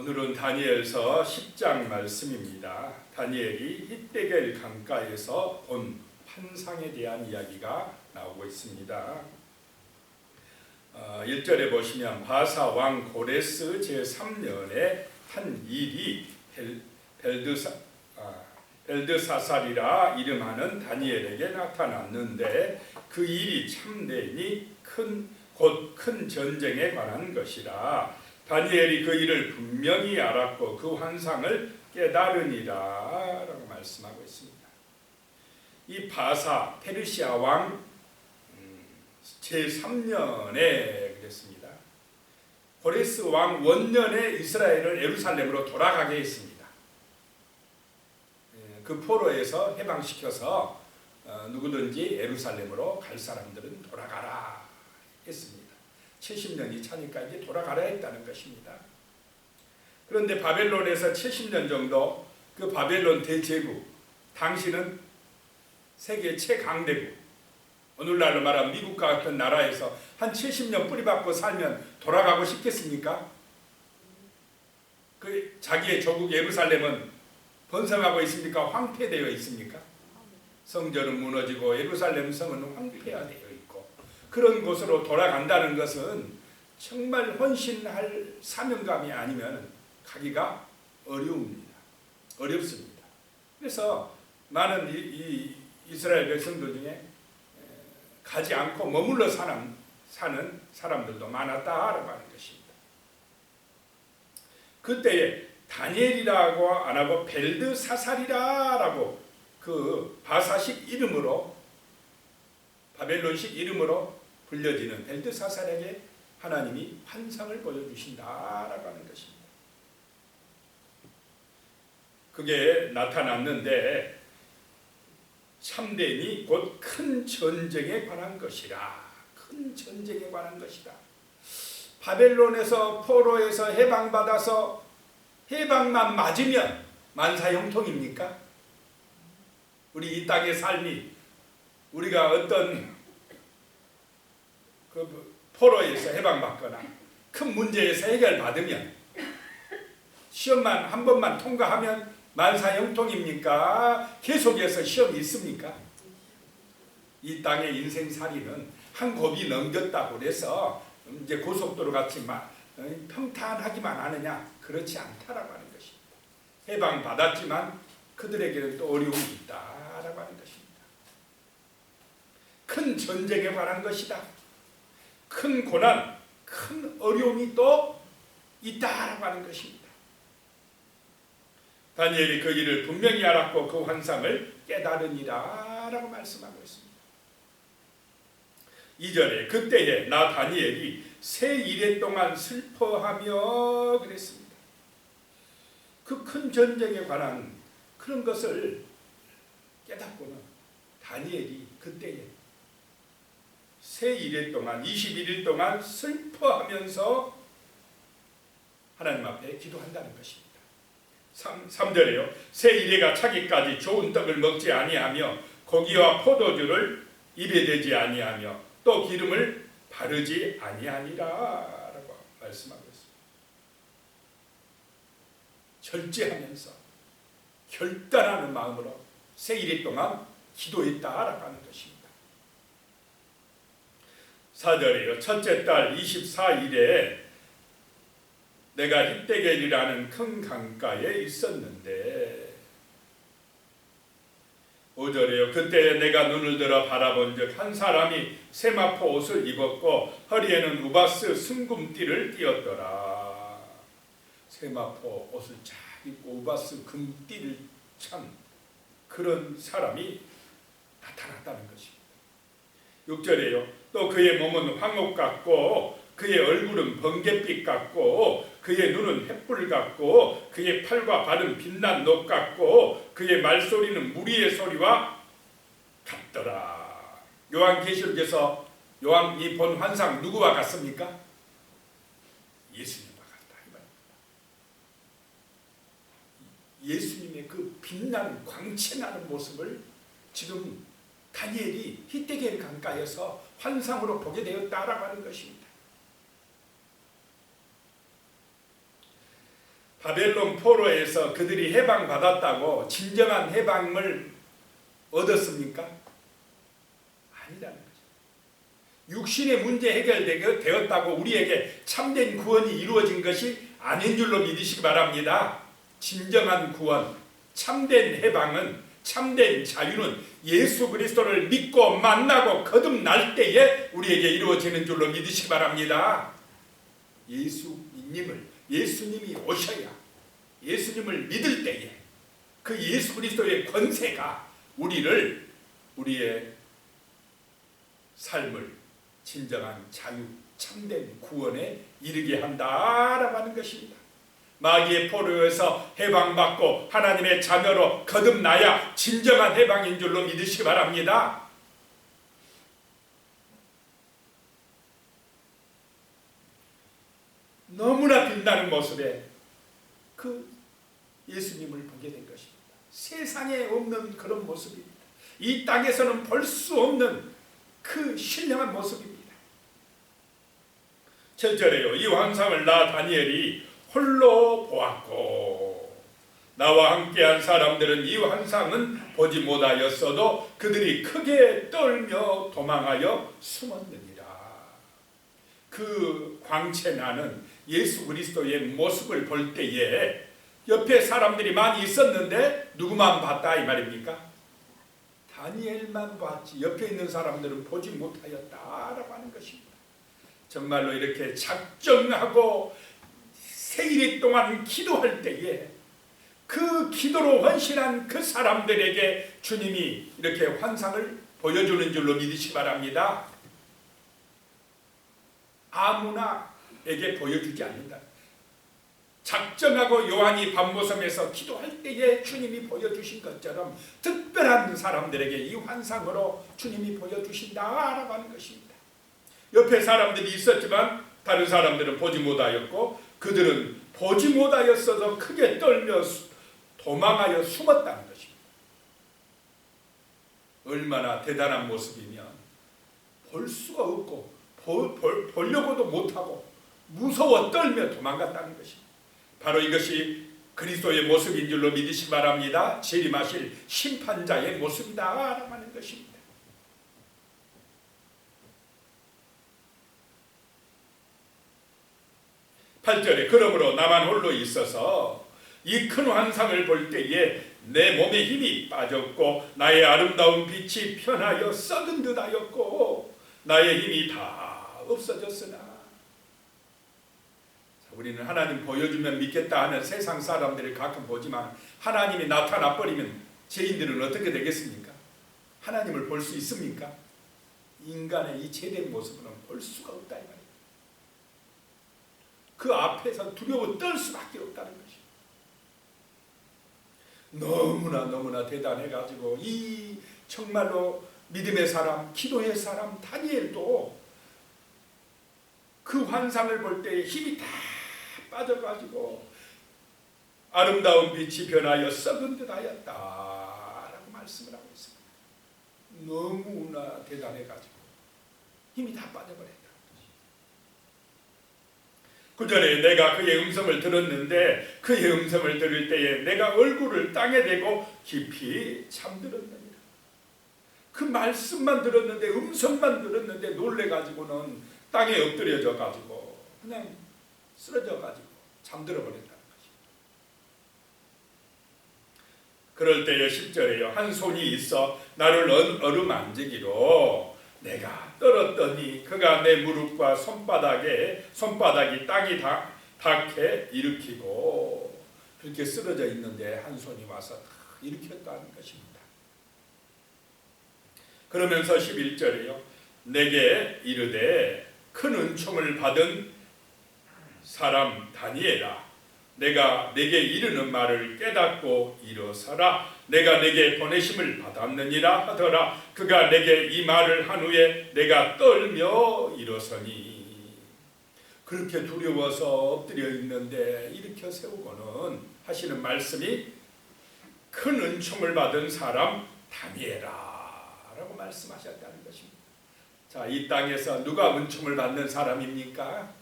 오늘은 다니엘서 10장 말씀입니다. 다니엘이 히데겔 강가에서 본 환상에 대한 이야기가 나오고 있습니다. 1절에 보시면 바사 왕 고레스 제3년에 한 일이 벨드사살이라 이름하는 다니엘에게 나타났는데 그 일이 참되니 곧 큰 전쟁에 관한 것이라. 다니엘이 그 일을 분명히 알았고 그 환상을 깨달으니라 라고 말씀하고 있습니다. 이 바사 페르시아 왕 제3년에 그랬습니다. 고레스 왕 원년에 이스라엘을 예루살렘으로 돌아가게 했습니다. 그 포로에서 해방시켜서 누구든지 예루살렘으로 갈 사람들은 돌아가라 했습니다. 70년이 차니까 이제 돌아가라 했다는 것입니다. 그런데 바벨론에서 70년 정도 그 바벨론 대제국, 당시는 세계 최강대국, 오늘날로 말하면 미국과 같은 나라에서 한 70년 뿌리박고 살면 돌아가고 싶겠습니까? 그 자기의 조국 예루살렘은 번성하고 있습니까? 황폐되어 있습니까? 성전은 무너지고 예루살렘 성은 황폐화되어 있고 그런 곳으로 돌아간다는 것은 정말 헌신할 사명감이 아니면 가기가 어렵습니다. 그래서 많은 이 이스라엘 백성들 중에 가지 않고 머물러 사는 사람들도 많았다라고 하는 것입니다. 그때에 다니엘이라고 안 하고 벨드사살이라고 그 바사식 이름으로 바벨론식 이름으로 불려지는 벨드사살에게 하나님이 환상을 보여주신다라고 하는 것입니다. 그게 나타났는데 참되니 곧 큰 전쟁에 관한 것이라. 큰 전쟁에 관한 것이다. 바벨론에서 포로에서 해방받아서 해방만 맞으면 만사형통입니까? 우리 이 땅의 삶이 우리가 어떤 그 포로에서 해방받거나 큰 문제에서 해결받으면 시험만 한 번만 통과하면 만사형통입니까? 계속해서 시험이 있습니까? 이 땅의 인생살이는 한 곱이 넘겼다고 해서 이제 고속도로 같이 평탄하기만 하느냐? 그렇지 않다라고 하는 것입니다. 해방받았지만 그들에게는 또 어려움이 있다라고 하는 것입니다. 큰 전쟁에 관한 것이다. 큰 고난, 큰 어려움이 또 있다라고 하는 것입니다. 다니엘이 그 일을 분명히 알았고 그 환상을 깨달으니라 라고 말씀하고 있습니다. 2절에 그때에 나 다니엘이 새 이래 동안 슬퍼하며 그랬습니다. 그 큰 전쟁에 관한 그런 것을 깨닫고는 다니엘이 그때에 새 이래 동안 21일 동안 슬퍼하면서 하나님 앞에 기도한다는 것입니다. 3절에요. 새 이래가 차기까지 좋은 떡을 먹지 아니하며 고기와 포도주를 입에 대지 아니하며 또 기름을 바르지 아니하니라 라고 말씀하고 있습니다. 절제하면서 결단하는 마음으로 새 이래 동안 기도했다라고 하는 것입니다. 4절에요. 첫째 달 24일에 내가 히데겔이라는 큰 강가에 있었는데 5절에요. 그때 내가 눈을 들어 바라본 즉 한 사람이 세마포 옷을 입었고 허리에는 우바스 순금띠를 띠었더라. 세마포 옷을 쫙 입고 우바스 금띠를 찬 그런 사람이 나타났다는 것입니다. 6절에요. 또 그의 몸은 황옥 같고 그의 얼굴은 번갯빛 같고 그의 눈은 횃불 같고 그의 팔과 발은 빛난 녹 같고 그의 말소리는 무리의 소리와 같더라. 요한계시록에서 요한이 본 환상 누구와 같습니까? 예수님과 같다 이 말입니다. 예수님의 그 빛나는 광채나는 모습을 지금 다니엘이 히데겔 강가에서 환상으로 보게 되었다라고 하는 것입니다. 바벨론 포로에서 그들이 해방받았다고 진정한 해방을 얻었습니까? 아니라는 거죠. 육신의 문제 해결되었다고 우리에게 참된 구원이 이루어진 것이 아닌 줄로 믿으시기 바랍니다. 진정한 구원, 참된 해방은, 참된 자유는 예수 그리스도를 믿고 만나고 거듭날 때에 우리에게 이루어지는 줄로 믿으시기 바랍니다. 예수님이 오셔야, 예수님을 믿을 때에 그 예수 그리스도의 권세가 우리의 삶을 진정한 자유, 참된 구원에 이르게 한다라고 하는 것입니다. 마귀의 포로에서 해방받고 하나님의 자녀로 거듭나야 진정한 해방인 줄로 믿으시기 바랍니다. 너무나 빛나는 모습에 그 예수님을 보게 된 것입니다. 세상에 없는 그런 모습입니다. 이 땅에서는 볼 수 없는 그 신령한 모습입니다. 7절에요. 이 환상을 나 다니엘이 홀로 보았고 나와 함께한 사람들은 이 환상은 보지 못하였어도 그들이 크게 떨며 도망하여 숨었느니라. 그 광채 나는 예수 그리스도의 모습을 볼 때에 옆에 사람들이 많이 있었는데 누구만 봤다 이 말입니까? 다니엘만 봤지 옆에 있는 사람들은 보지 못하였다라고 하는 것입니다. 정말로 이렇게 작정하고 세일 동안 기도할 때에 그 기도로 헌신한 그 사람들에게 주님이 이렇게 환상을 보여주는 줄로 믿으시기 바랍니다. 아무나에게 보여주지 않는다. 작정하고 요한이 밤모섬에서 기도할 때에 주님이 보여주신 것처럼 특별한 사람들에게 이 환상으로 주님이 보여주신다라고 하는 것입니다. 옆에 사람들이 있었지만 다른 사람들은 보지 못하였고 그들은 보지 못하였어도 크게 떨며 도망하여 숨었다는 것입니다. 얼마나 대단한 모습이면 볼 수가 없고 보려고도 못하고 무서워 떨며 도망갔다는 것입니다. 바로 이것이 그리스도의 모습인 줄로 믿으시기 바랍니다. 재림하실 심판자의 모습이다 라고 하는 것입니다. (8절에) 그러므로 나만 홀로 있어서 이 큰 환상을 볼 때에 내 몸에 힘이 빠졌고 나의 아름다운 빛이 편하여 썩은 듯 하였고 나의 힘이 다 없어졌으나. 우리는 하나님 보여주면 믿겠다 하는 세상 사람들을 가끔 보지만 하나님이 나타나 버리면 죄인들은 어떻게 되겠습니까? 하나님을 볼 수 있습니까? 인간의 이 죄된 모습은 볼 수가 없다 이 말이에요. 그 앞에서 두려워 떨 수밖에 없다는 것이에요. 너무나 대단해가지고 이 정말로 믿음의 사람, 기도의 사람 다니엘도 그 환상을 볼 때 힘이 다 빠져가지고 아름다운 빛이 변하여 썩은 듯 하였다라고 말씀을 하고 있습니다. 너무나 대단해가지고 힘이 다 빠져버렸다. 9절에 내가 그의 음성을 들었는데 그의 음성을 들을 때에 내가 얼굴을 땅에 대고 깊이 잠들었느니라. 그 말씀만 들었는데 음성만 들었는데 놀래가지고는 땅에 엎드려져 가지고 그냥 쓰러져 가지고 잠들어 버렸다는 것입니다. 그럴 때에 10절에요. 한 손이 있어 나를 어루만지기로 내가 떨었더니 그가 내 무릎과 손바닥이 땅이 닿게 일으키고 그렇게 쓰러져 있는데 한 손이 와서 다 일으켰다는 것입니다. 그러면서 11절에요. 내게 이르되 큰 은총을 받은 사람 다니엘아 내가 내게 이르는 말을 깨닫고 일어서라. 내가 내게 보내심을 받았느니라 하더라. 그가 내게 이 말을 한 후에 내가 떨며 일어서니. 그렇게 두려워서 엎드려 있는데 일으켜 세우고는 하시는 말씀이 큰 은총을 받은 사람 다니엘아 라고 말씀하셨다는 것입니다. 자, 이 땅에서 누가 은총을 받는 사람입니까?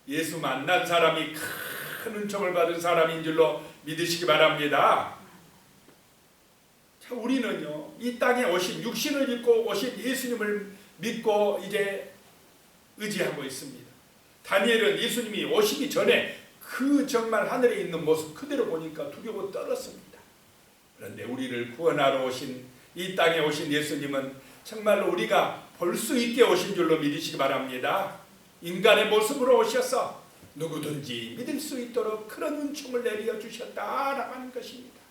예수 만난 사람이 큰 은총을 받은 사람인 줄로 믿으시기 바랍니다. 자, 우리는요, 이 땅에 오신 육신을 입고 오신 예수님을 믿고 이제 의지하고 있습니다. 다니엘은 예수님이 오시기 전에 그 정말 하늘에 있는 모습 그대로 보니까 두려워 떨었습니다. 그런데 우리를 구원하러 오신 이 땅에 오신 예수님은 정말로 우리가 볼 수 있게 오신 줄로 믿으시기 바랍니다. 인간의 모습으로 오셔서 누구든지 믿을 수 있도록 그런 은총을 내려 주셨다라고 하는 것입니다.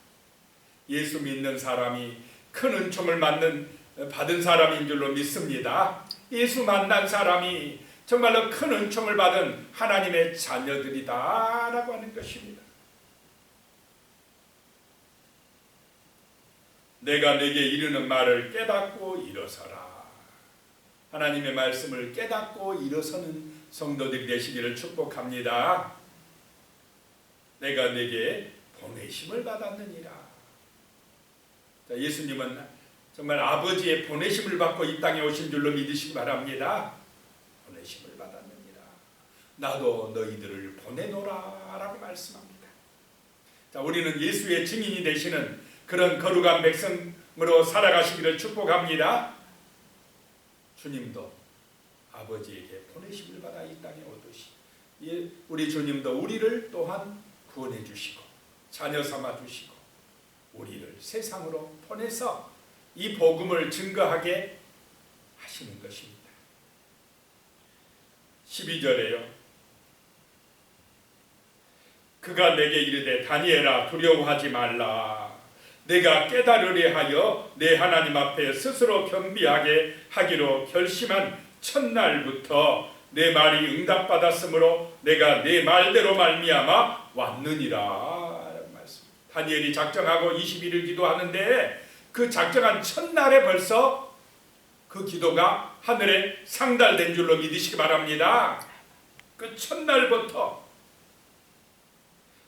예수 믿는 사람이 큰 은총을 받은 사람인 줄로 믿습니다. 예수 만난 사람이 정말로 큰 은총을 받은 하나님의 자녀들이다라고 하는 것입니다. 내가 내게 이르는 말을 깨닫고 일어서라. 하나님의 말씀을 깨닫고 일어서는 성도들이 되시기를 축복합니다. 내가 내게 보내심을 받았느니라. 자, 예수님은 정말 아버지의 보내심을 받고 이 땅에 오신 줄로 믿으시기 바랍니다. 보내심을 받았느니라. 나도 너희들을 보내노라 라고 말씀합니다. 자, 우리는 예수의 증인이 되시는 그런 거룩한 백성으로 살아가시기를 축복합니다. 주님도 아버지에게 보내심을 받아 이 땅에 오듯이 우리 주님도 우리를 또한 구원해 주시고 자녀 삼아 주시고 우리를 세상으로 보내서 이 복음을 증거하게 하시는 것입니다. 12절에요. 그가 내게 이르되 다니엘아 두려워하지 말라. 내가 깨달으려 하여 내 하나님 앞에 스스로 겸비하게 하기로 결심한 첫날부터 내 말이 응답받았으므로 내가 내 말대로 말미암아 왔느니라. 말씀. 다니엘이 작정하고 21일 기도하는데 그 작정한 첫날에 벌써 그 기도가 하늘에 상달된 줄로 믿으시기 바랍니다. 그 첫날부터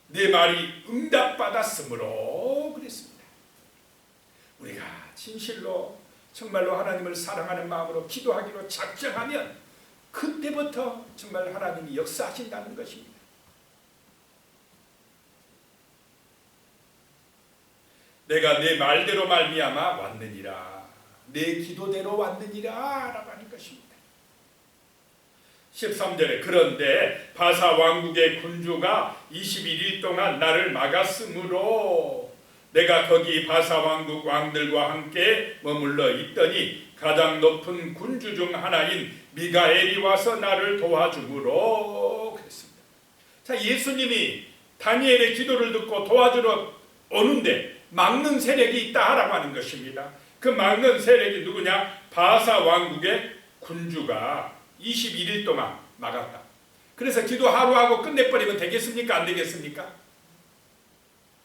내 말이 응답받았으므로 그랬습니다. 우리가 진실로 정말로 하나님을 사랑하는 마음으로 기도하기로 작정하면 그때부터 정말 하나님이 역사하신다는 것입니다. 내가 내 말대로 말미암아 왔느니라. 내 기도대로 왔느니라 라고 하는 것입니다. 13절에 그런데 바사 왕국의 군주가 21일 동안 나를 막았으므로 내가 거기 바사 왕국 왕들과 함께 머물러 있더니 가장 높은 군주 중 하나인 미가엘이 와서 나를 도와주므로 그랬습니다. 자, 예수님이 다니엘의 기도를 듣고 도와주러 오는데 막는 세력이 있다라고 하는 것입니다. 그 막는 세력이 누구냐? 바사 왕국의 군주가 21일 동안 막았다. 그래서 기도 하루하고 끝내버리면 되겠습니까? 안 되겠습니까?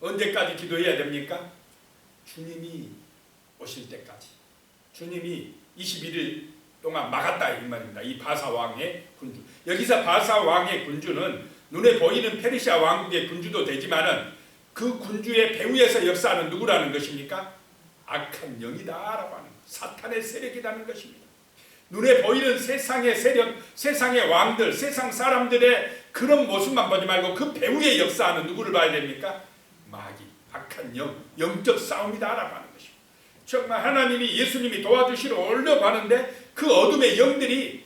언제까지 기도해야 됩니까? 주님이 오실 때까지. 주님이 21일 동안 막았다 이 말입니다. 이 바사 왕의 군주. 여기서 바사 왕의 군주는 눈에 보이는 페르시아 왕국의 군주도 되지만은 그 군주의 배후에서 역사하는 누구라는 것입니까? 악한 영이다라고 하는 사탄의 세력이라는 것입니다. 눈에 보이는 세상의 세력, 세상의 왕들, 세상 사람들의 그런 모습만 보지 말고 그 배후에 역사하는 누구를 봐야 됩니까? 마귀, 악한 영, 영적 싸움이다라고 하는 것입니다. 정말 하나님이 예수님이 도와주시러 오려고 하는데 그 어둠의 영들이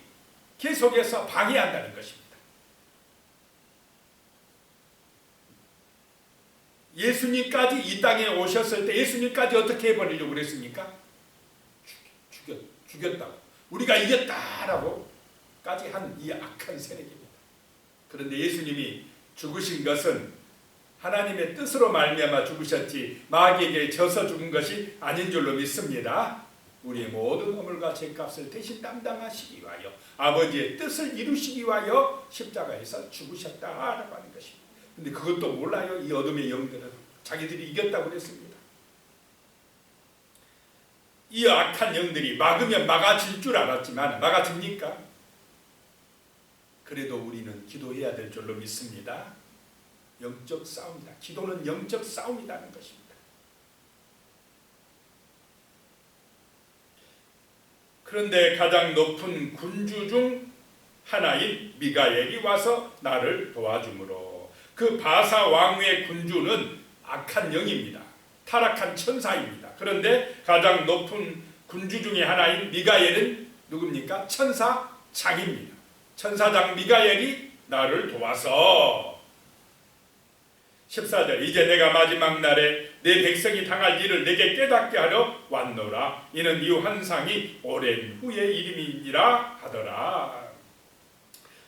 계속해서 방해한다는 것입니다. 예수님까지 이 땅에 오셨을 때 예수님까지 어떻게 해버리려고 그랬습니까? 죽였다고. 우리가 이겼다라고 까지 한 이 악한 세력입니다. 그런데 예수님이 죽으신 것은 하나님의 뜻으로 말미암아 죽으셨지 마귀에게 져서 죽은 것이 아닌 줄로 믿습니다. 우리의 모든 허물과 죄값을 대신 담당하시기 위하여 아버지의 뜻을 이루시기 위하여 십자가에서 죽으셨다라고 하는 것입니다. 근데 그것도 몰라요. 이 어둠의 영들은 자기들이 이겼다고 그랬습니다. 이 악한 영들이 막으면 막아질 줄 알았지만 막아집니까? 그래도 우리는 기도해야 될 줄로 믿습니다. 영적 싸움이다. 기도는 영적 싸움이라는 것입니다. 그런데 가장 높은 군주 중 하나인 미가엘이 와서 나를 도와주므로 그 바사 왕의 군주는 악한 영입니다. 타락한 천사입니다. 그런데 가장 높은 군주 중에 하나인 미가엘은 누굽니까? 천사장입니다. 천사장 미가엘이 나를 도와서 14절 이제 내가 마지막 날에 내 백성이 당할 일을 내게 깨닫게 하려 왔노라. 이는 이 환상이 오랜 후의 일임이니라 하더라.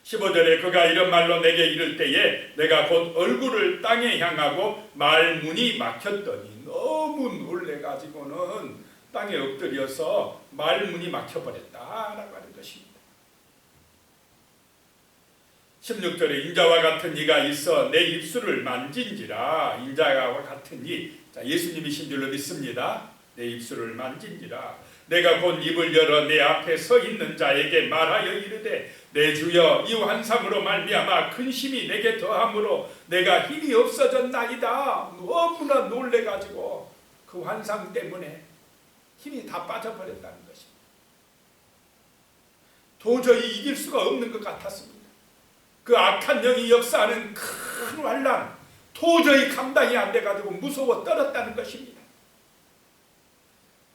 15절에 그가 이런 말로 내게 이를 때에 내가 곧 얼굴을 땅에 향하고 말문이 막혔더니 너무 놀래가지고는 땅에 엎드려서 말문이 막혀버렸다라고 하는 것입니다. 16절에 인자와 같은 이가 있어 내 입술을 만진지라. 인자와 같은 이, 예수님이신 줄로 믿습니다. 내 입술을 만진지라. 내가 곧 입을 열어 내 앞에 서 있는 자에게 말하여 이르되 내 주여 이 환상으로 말미암아 근심이 내게 더함으로 내가 힘이 없어졌나이다. 너무나 놀래가지고 그 환상 때문에 힘이 다 빠져버렸다는 것입니다. 도저히 이길 수가 없는 것 같았습니다. 그 악한 영이 역사하는 큰 환난, 도저히 감당이 안 돼가지고 무서워 떨었다는 것입니다.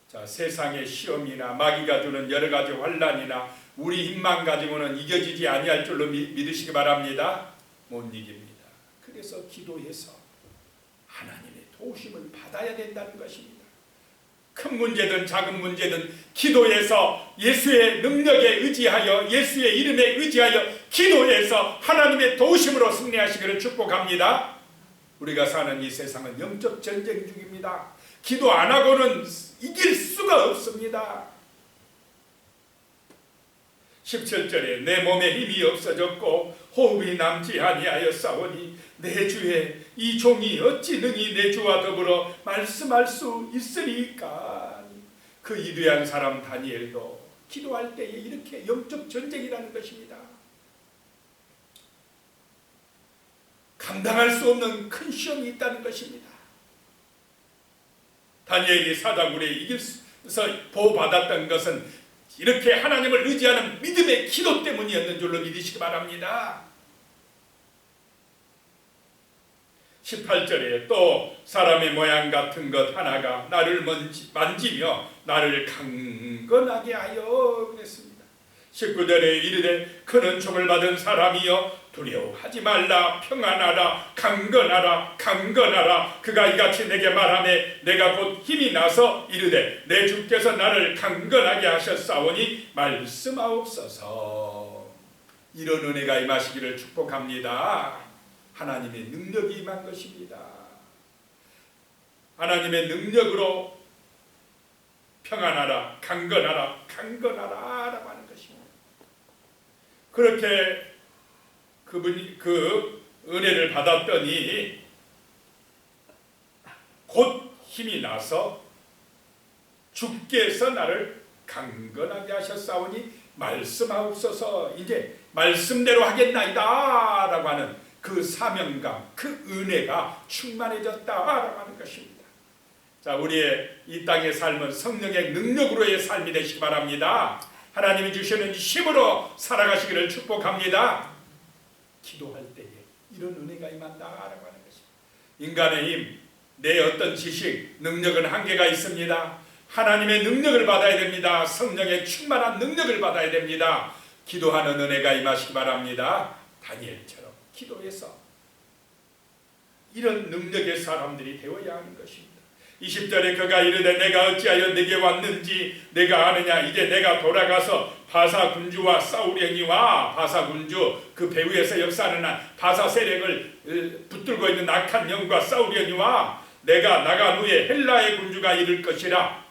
자, 세상의 시험이나 마귀가 주는 여러 가지 환난이나 우리 힘만 가지고는 이겨지지 아니할 줄로 믿으시기 바랍니다. 못 이깁니다. 그래서 기도해서 하나님의 도우심을 받아야 된다는 것입니다. 큰 문제든 작은 문제든 기도해서 예수의 능력에 의지하여 예수의 이름에 의지하여 기도해서 하나님의 도우심으로 승리하시기를 축복합니다. 우리가 사는 이 세상은 영적 전쟁 중입니다. 기도 안 하고는 이길 수가 없습니다. 17절에 내 몸에 힘이 없어졌고 호흡이 남지 아니하였사오니 내 주에 이 종이 어찌 능히 내 주와 더불어 말씀할 수 있으리까. 그 위대한 사람 다니엘도 기도할 때에 이렇게 영적 전쟁이라는 것입니다. 감당할 수 없는 큰 시험이 있다는 것입니다. 다니엘이 사자굴에 이겨서 보호받았던 것은 이렇게 하나님을 의지하는 믿음의 기도 때문이었는 줄로 믿으시기 바랍니다. 18절에 또 사람의 모양 같은 것 하나가 나를 만지며 나를 강건하게 하여 그랬습니다. 19절에 이르되 그는 총을 받은 사람이여 두려워하지 말라. 평안하라. 강건하라. 강건하라. 그가 이같이 내게 말하매 내가 곧 힘이 나서 이르되 내 주께서 나를 강건하게 하셨사오니 말씀하옵소서. 이런 은혜가 임하시기를 축복합니다. 하나님의 능력이 임한 것입니다. 하나님의 능력으로 평안하라. 강건하라. 강건하라 라고 하는 것입니다. 그렇게 그분이 그 은혜를 받았더니 곧 힘이 나서 주께서 나를 강건하게 하셨사오니 말씀하옵소서. 이제 말씀대로 하겠나이다 라고 하는 그 사명감, 그 은혜가 충만해졌다라고 하는 것입니다. 자, 우리의 이 땅의 삶은 성령의 능력으로의 삶이 되시기 바랍니다. 하나님이 주시는 힘으로 살아가시기를 축복합니다. 기도할 때에 이런 은혜가 임한다라고 하는 것입니다. 인간의 힘, 내 어떤 지식, 능력은 한계가 있습니다. 하나님의 능력을 받아야 됩니다. 성령의 충만한 능력을 받아야 됩니다. 기도하는 은혜가 임하시기 바랍니다. 다니엘처럼 기도해서 이런 능력의 사람들이 되어야 하는 것입니다. 20절에 그가 이르되 내가 어찌하여 내게 왔는지 내가 아느냐. 이제 내가 돌아가서 바사 군주와 싸우려니와. 바사 군주, 그 배후에서 역사하는 바사 세력을 붙들고 있는 악한 영과 싸우려니와. 내가 나간 후에 헬라의 군주가 이를 것이라.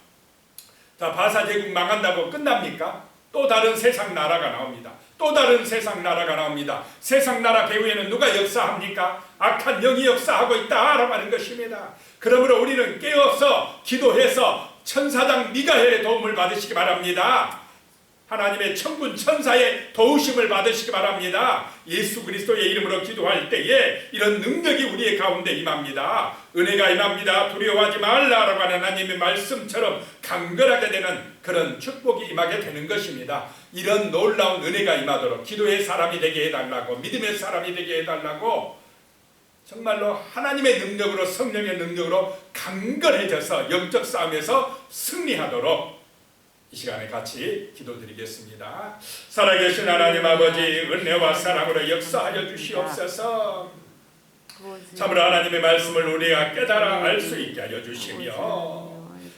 자, 바사 제국 망한다고 끝납니까? 또 다른 세상 나라가 나옵니다. 또 다른 세상 나라가 나옵니다. 세상 나라 배후에는 누가 역사합니까? 악한 영이 역사하고 있다라고 하는 것입니다. 그러므로 우리는 깨어서 기도해서 천사장 미가엘의 도움을 받으시기 바랍니다. 하나님의 천군 천사의 도우심을 받으시기 바랍니다. 예수 그리스도의 이름으로 기도할 때에 이런 능력이 우리의 가운데 임합니다. 은혜가 임합니다. 두려워하지 말라라고 하는 하나님의 말씀처럼 강건하게 되는 그런 축복이 임하게 되는 것입니다. 이런 놀라운 은혜가 임하도록 기도의 사람이 되게 해달라고, 믿음의 사람이 되게 해달라고 정말로 하나님의 능력으로, 성령의 능력으로 강건해져서 영적 싸움에서 승리하도록 이 시간에 같이 기도드리겠습니다. 살아계신 하나님 아버지, 은혜와 사랑으로 역사하여 주시옵소서. 참으로 하나님의 말씀을 우리가 깨달아 알 수 있게 하여 주시며,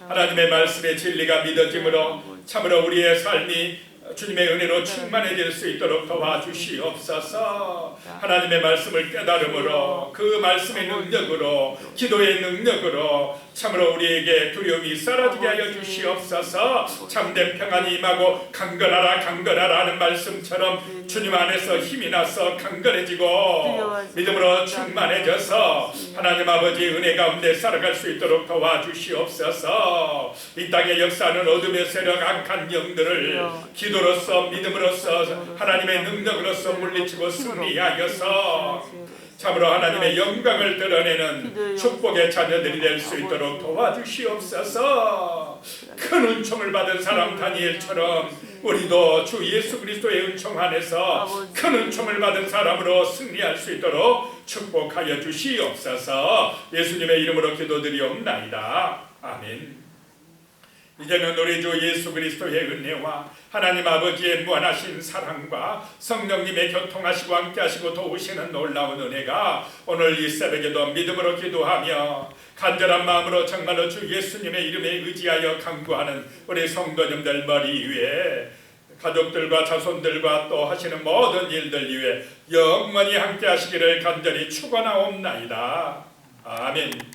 하나님의 말씀의 진리가 믿어짐으로 참으로 우리의 삶이 주님의 은혜로 충만해질 수 있도록 도와주시옵소서. 하나님의 말씀을 깨달음으로, 그 말씀의 능력으로, 기도의 능력으로 참으로 우리에게 두려움이 사라지게 하여 주시옵소서. 참된 평안이 임하고 강건하라 강건하라 하는 말씀처럼 주님 안에서 힘이 나서 강건해지고 믿음으로 충만해져서 하나님 아버지 은혜 가운데 살아갈 수 있도록 도와주시옵소서. 이 땅의 역사는 어둠의 세력, 악한 영들을 기도로서, 믿음으로서, 하나님의 능력으로서 물리치고 승리하여서 참으로 하나님의 영광을 드러내는 축복의 자녀들이 될 수 있도록 도와주시옵소서. 큰 은총을 받은 사람 다니엘처럼 우리도 주 예수 그리스도의 은총 안에서 큰 은총을 받은 사람으로 승리할 수 있도록 축복하여 주시옵소서. 예수님의 이름으로 기도드리옵나이다. 아멘. 이제는 우리 주 예수 그리스도의 은혜와 하나님 아버지의 무한하신 사랑과 성령님의 교통하시고 함께하시고 도우시는 놀라운 은혜가 오늘 이 새벽에도 믿음으로 기도하며 간절한 마음으로 정말로 주 예수님의 이름에 의지하여 간구하는 우리 성도님들 머리 위에, 가족들과 자손들과 또 하시는 모든 일들 위에 영원히 함께하시기를 간절히 축원하옵나이다. 아멘.